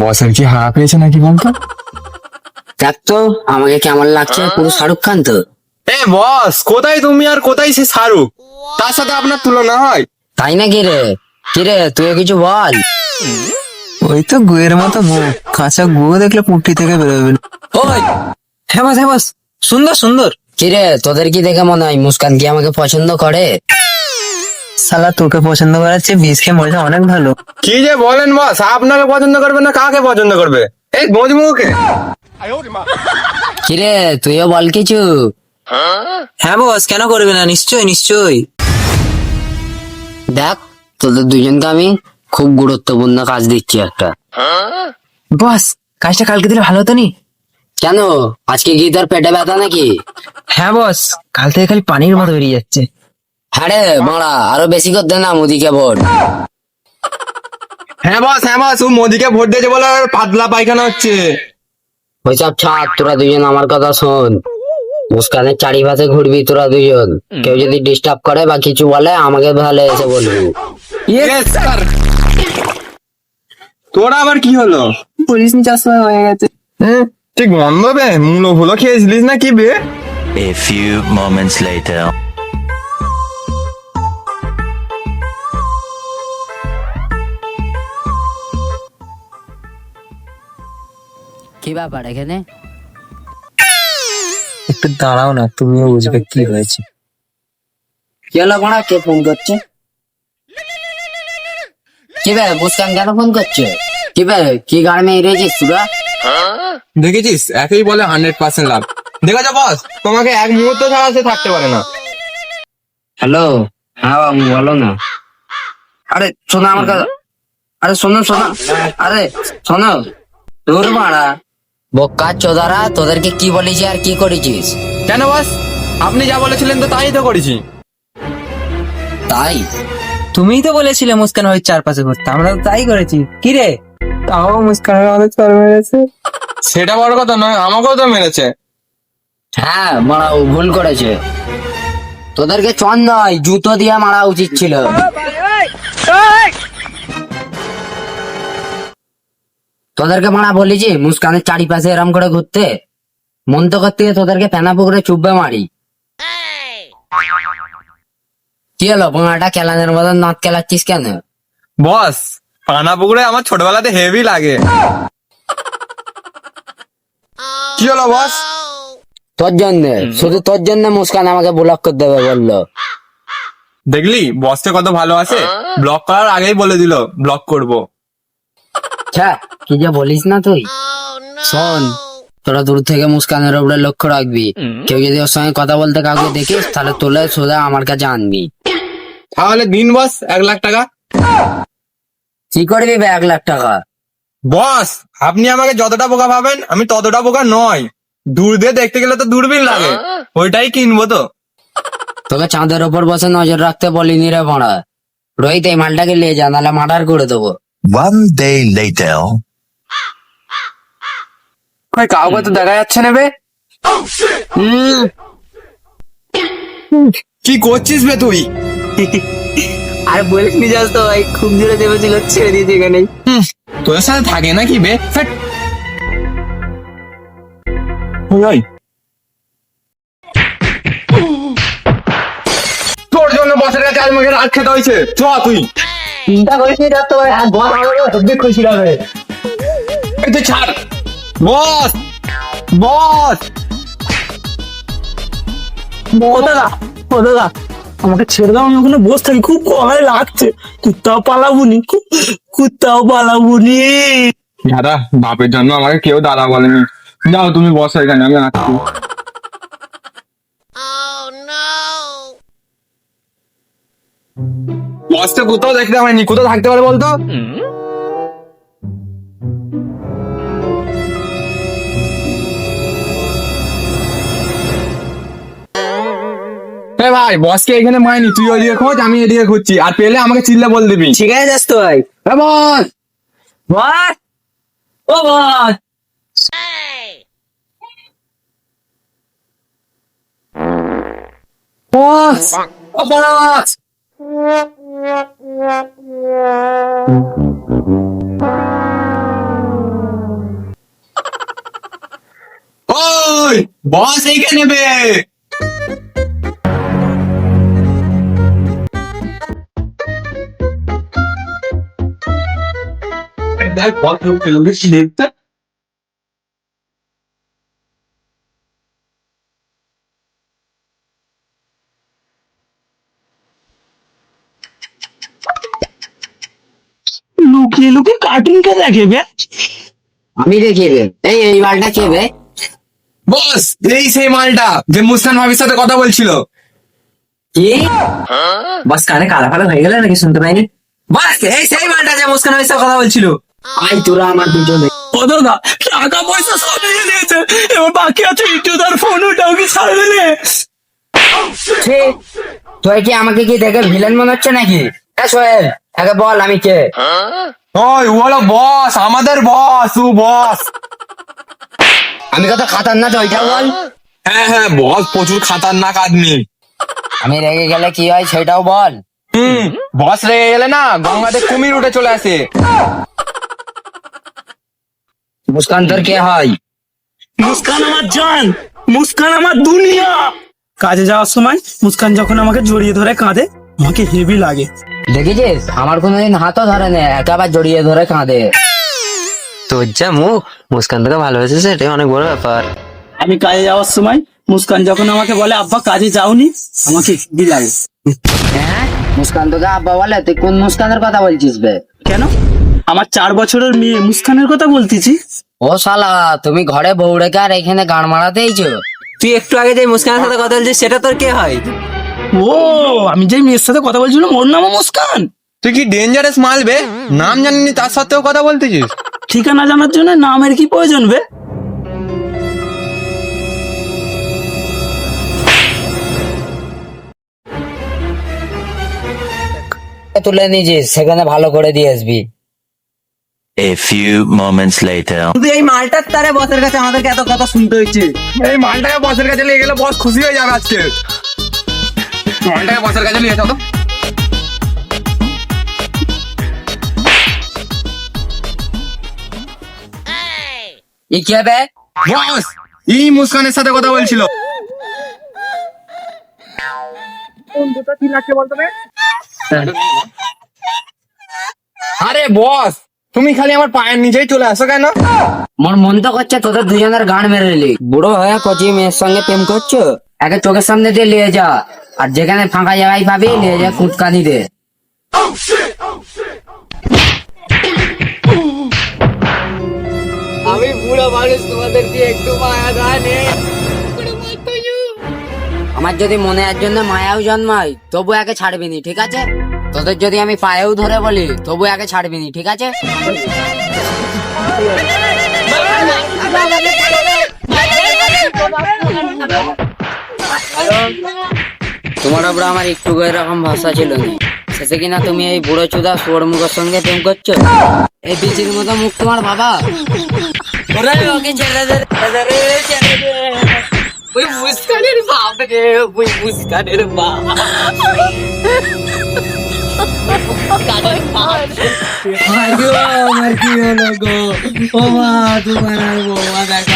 বসের কি হাওয়া পেয়েছে নাকি বলতো? দেখ তো আমাকে কেমন লাগছে, পুরো শাহরুখ খান তো। এ বস, কোথায় তুমি আর কোথায় সে শাহরুখ? তার সাথে আপনার তুলনা হয়? তাই না? কিরে তুই কিছু বল। ওই তো গুয়ের মতো মুখ, কাঁচা গুয়ো দেখলে পুঁটি থেকে বেরোবে। ওই হ্যাঁ বস, হ্যাঁ বস, সুন্দর সুন্দর। কিরে তোদের কি দেখে মনে হয় মুস্কান কি আমাকে পছন্দ করে? শালা তোকে পছন্দ করার চেয়ে বিষ খেয়ে মজা অনেক ভালো। কি যে বলেন বস, আপনাকে পছন্দ করবে না কাকে পছন্দ করবে? এই মজমুকে। কিরে তুইও বল কিছু। হ্যাঁ বস, কেন করবে না, নিশ্চয়ই নিশ্চয়ই। দেখ তোদের দুজনকে আমি খুব গুরুত্বপূর্ণ কাজ দিচ্ছি একটা। বস, কাজটা কালকে দিলে ভালো হতো নি? কেন, আজকে কি তোর পেটে ব্যথা নাকি? হ্যাঁ বস, কাল থেকে খালি পানির মতো বেরিয়ে যাচ্ছে। হ্যাঁ রে মারা, আরো বেশি করতে না মুদিকে ভোট। হ্যাঁ বস, ও মোদিকে ভোট দিয়েছে বলে ওর পাতলা পায়খানা হচ্ছে। ওইসব ছাড়, তোরা দুজন আমার কথা শোন। মুস্কানের চারিপাশে ঘুরবি তোরা দুজন। কেউ যদি ডিস্টার্ব করে বা কিছু বলে আমাকে তাহলে এসে বলবি। Yes, sir. তোরা আবার কি হলো? পুলিশ নি 400 হয়ে গেছে। ঠিক গন্ধ বে, মুলো ফুলো খেয়েছিলিস না কি বে? A few moments later. কি ব্যাপার এখানে? একটু দাঁড়াও না, তুমিও বুঝবে কি হয়েছে। কি হলো মারা, কে ফোন করছে? কি বে মুস্কান কেন ফোন করছে? কি বে, কি গাড়ি মেয়ে রেছিস তোরা? দেখেছিস, একই বলে 100% লাভ। দেখেছো বস, তোমাকে এক মুহূর্ত ছাড়া সে থাকতে পারে না। হ্যালো, হ্যাঁ বাবু বলো না। আরে শোনো আমার কথা, আরে শোনো, আরে শোনো। তোর মারা বোকা চোদারা, তোদেরকে কি বলেছি আর কি করেছিস? কেন বস, আপনি যা বলেছিলেন তো তাই তো করেছি। তাই তুমিই তো বলেছিলে মুস্কান ওই চারপাশে ঘুরতে, আমরা তো তাই করেছি। কি রে, তাও মুস্কানের অনেক চর মেরেছে। সেটা বড় কথা নয়, আমাকেও তো মেরেছে। হ্যাঁ মারা, ও ভুল করেছে। তোদেরকে চন নয় জুতো দিয়ে মারা উচিত ছিল। তোদেরকে মারা বলেছি মুস্কানের চারিপাশে এরম করে ঘুরতে। মন তো করতে গিয়ে তোদেরকে ফেনা পুকুরে চুপবে মারি। কি হলো বোনাটা কেলানের মতন নাচ কেলাচ্ছিস কেন? বস, পানা পুকুরে আমার ছোটবেলাতে হেভি লাগে। কি হলো বস? তোর জন্য, শুধু তোর জন্য মুস্কান আমাকে ব্লক করে দেবে বললো। দেখলি বসকে কত ভালো আছে, ব্লক করার আগেই বলে দিল ব্লক করব। ছ্যা, কি যে বলিস না তুই। শোন, তোরা দূর থেকে মুস্কানের উপরে লক্ষ্য রাখবি। কেউ যদি ওর সঙ্গে কথা বলতে কাউকে দেখিস তাহলে তোলে সোজা আমার কাছে আনবি। তাহলে দিন বস 1 লাখ টাকা। কি করবি বে 1 লাখ টাকা? বস, আপনি আমাকে যতটা বোকা ভাবেন আমি ততটা বোকা নয়। দূর দিয়ে দেখতে গেলে তো দূরবীন লাগে, ওইটাই কিনবো তো। তোকে চাঁদের ওপর বসে নজর রাখতে বলিনি রে ভাড়া। রোহিত এই মালটাকে নিয়ে যা, নাহলে মার্ডার করে দেবো। One day later. কই কাউকে তো দেখা যাচ্ছে না বে। কি করছিস বে তুই? আর বলিস নি, যাস তো ভাই, খুব জোরে চেপেছিল, ছেড়ে দিয়েছি এখানে। তোদের সাথে থাকে নাকি বে? ফ্যাট। ওই তোর জন্য বসের কাছে আজ আমাকে রাত খেতে হয়েছে। চ তুই। চিন্তা করিস নি, যাস তো ভাই, আর বল আমাকে হেব্বি খুশি হবে। এই তুই ছাড়। বস, বস। ও দাদা, আমাকে ছেড়ে দাও, আমি ওখানে বসে থাকি, খুব কমে লাগছে। কুত্তাও পালাবুনি, কুত্তাও পালাবুনি। দাদা, বাপের জন্য আমাকে কেউ দাদা বলেনি। যাও তুমি বসো এখানে, আমি আসছি। বসটা কোথাও দেখতে পাইনি, কোথাও থাকতে পারে বলতো? ভাই, বসকে এখানে মাইনি, তুই ওইদিকে খোঁজ, আমি এদিকে খুঁজছি, আর পেলে আমাকে চিল্লা বল দিবি। ঠিক আছে, যাস তো ভাই। বস, বস, ও বস। বস, ও বস। বস এইকে নেবে। দেখ বস দেখতে লুকিয়ে লুকিয়ে কার্টুন কে দেখে বে? আমি দেখিয়ে দে। এই মালটা কে বে? বস এই সেই মালটা যে মুস্কান ভাবির সাথে কথা বলছিল। কি? বাস কানে কালা ফালা হয়ে গেল নাকি, শুনতে পাইনি? বাস এই সেই মালটা যে মুস্কান ভাবির সাথে কথা বলছিল। আই তোরা আমার দুজনে। ও দাদা, টাকা পয়সা সব নিয়ে নিয়েছে, এবার বাকি আছে ইটুদার ফোন, ওটাও কি ছাড়বে না? ছি, তুই কি আমাকে কি দেখে ভিলেন মনে হচ্ছে নাকি? সোহেল, আগে বল আমি কে? ওই বলো বস, আমাদের বস, ও বস। আমি কত খাতারনাক ওইটা বল। হ্যাঁ হ্যাঁ বস প্রচুর খাতারনাক আদমি। আমি রেগে গেলে কি হয় সেটাও বল। বস রেগে গেলে না গঙ্গাতে কুমির উঠে চলে আসে। মুস্কান তোর কে হয়? মুস্কান আমার জান, মুস্কান আমার দুনিয়া। কাজে যাওয়ার সময় মুস্কান যখন আমাকে জড়িয়ে ধরে কাঁদে, আমাকে হেভি লাগে। দেখেছিস আমার কোনোদিন হাতও ধরে না, একেবারে জড়িয়ে ধরে কাঁদে। তোর যা মুখ, মুস্কান তোকে ভালোবেসেছে, এটাই অনেক বড় ব্যাপার। আমি কাজে যাওয়ার সময় মুস্কান যখন আমাকে বলে আব্বা কাজে যাওনি, আমাকে হেভি লাগে। হ্যাঁ, মুস্কান তোকে আব্বা বলে? তুই কোন মুস্কানের কথা বলছিস বে? কেন? আমার 4 বছরের মেয়ে মুস্কানের কথা বলতেছি। ও শালা, তুমি ঘরে বউ রেখে আর এখানে গান মারাতেইছো? তুই একটু আগে যে মুস্কানের সাথে কথা বলছিস সেটা তোর কে হয়? ও, আমি যে মেয়ের সাথে কথা বলছিলাম ওর নামও মুস্কান। তুই কি ডেঞ্জারাস মাল বে, নাম জানিনি তার সাথেও কথা বলতেছিস। ঠিকানা জানার জন্য নামের কি প্রয়োজন বে? তুলে নিয়েছিস, সেখানে ভালো করে দিয়ে আসবি। A few moments later. শুধু এই মালটার তারে বসের কাছে আমাদেরকে এত কথা শুনতে হচ্ছে। এই মালটাকে বসের কাছে নিয়ে গেলে বস খুশি হয়ে যাবে আজকে। মালটাকে বসের কাছে নিয়ে চলো। ই কি হবে? বস এই মুস্কানের সাথে কথা বলছিল। আরে বস তুমি খালি আমার পায়ের নিচেই চলে আসো কেন? মোর মন তো করছে তোদের দুজনের গান মেরে নিলি। বুড়ো হয়ে কচি মেয়ের সঙ্গে প্রেম করছো? একে চোখের সামনে দিয়ে নিয়ে যা, আর যেখানে ফাঁকা জায়গায় পাবি নিয়ে যা কুটকানি দে। আমি বুড়ো মানুষ, তোমাদের কি একটু মায়া গানে? আমার যদি মনে এর জন্য মায়াও জন্মায় তবু একে ছাড়বি নি, ঠিক আছে? তোদের যদি আমি পায়েও ধরে বলি তবু একে ছাড়বি নি, ঠিক আছে? তোমার ওপর আমার একটু এরকম ভাষা ছিল না, শেষে কিনা তুমি এই বুড়ো চুদা সোর মুখের সঙ্গে প্রেম করছো। এই বিচির মতো মুখ তোমার বাবা। ওরা ওকে ছেড়ে দে, ছেড়ে দে, ছেড়ে দে। ওই মুস্কানের বাপ রে, ওই মুস্কানের বাপ। আমার কি হলো গো? ও মা, তোমার আর বৌমা দেখা